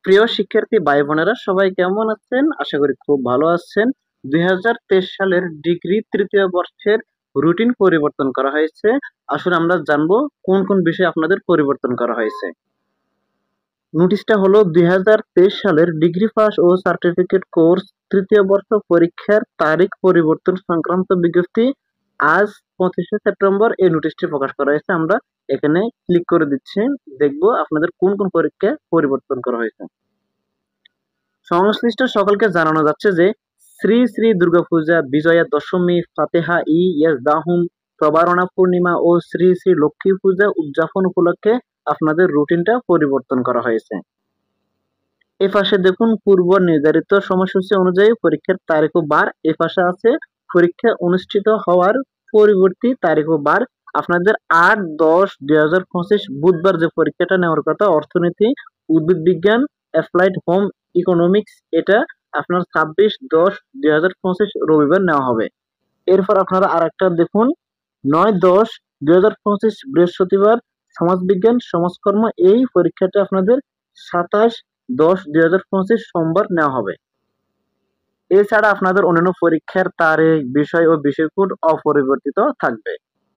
প্রিয় শিক্ষার্থী ভাই বোনেরা সবাই কেমন আছেন? আশা করি খুব ভালো আছেন। 2023 সালের ডিগ্রি তৃতীয় বর্ষের রুটিন পরিবর্তন করা হয়েছে। আসলে আমরা জানবো কোন কোন বিষয়ে আপনাদের পরিবর্তন করা হয়েছে। নোটিশটা হলো 2023 সালের ডিগ্রি পাস ও সার্টিফিকেট কোর্স তৃতীয় বর্ষ পরীক্ষার তারিখ পরিবর্তন সংক্রান্ত বিজ্ঞপ্তি। আজ 25শে সেপ্টেম্বর এই নোটিশটি প্রকাশ করা হয়েছে। আমরা এখানে ক্লিক করে দিচ্ছি, দেখবো আপনাদের কোন কোন পরীক্ষা পরিবর্তন করা হয়েছে। সংশ্লিষ্ট সকলকে জানানো যাচ্ছে যে শ্রী শ্রী দুর্গাপূজা, বিজয়া দশমী, ফাতেহা ইয়াজদাহুম, প্রবারণা পূর্ণিমা ও শ্রী শ্রী লক্ষ্মী পূজা উদযাপন উপলক্ষে আপনাদের রুটিনটা পরিবর্তন করা হয়েছে। এ পাশে দেখুন পূর্ব নির্ধারিত সময়সূচি অনুযায়ী পরীক্ষার তারিখ ও বার। এ পাশে আছে পরীক্ষা অনুষ্ঠিত হওয়ার পরবর্তী তারিখ ও বার। আপনাদের 8-10-2025 বুধবার যে পরীক্ষাটা নেওয়ার কথা, অর্থনীতি, উদ্ভিদ বিজ্ঞান, অ্যাপ্লাইড হোম ইকোনমিক্স, এটা আপনার 26-10-2025 রবিবার নেওয়া হবে। এরপর আপনারা আরেকটা দেখুন, 9-10-2025 বৃহস্পতিবার সমাজবিজ্ঞান সমাজকর্ম, এই পরীক্ষাটা আপনাদের 27-10-2025 সোমবার নেওয়া হবে। এছাড়া আপনাদের অন্যান্য পরীক্ষার তারিখ, বিষয় ও বিষয়কোড অপরিবর্তিত থাকবে।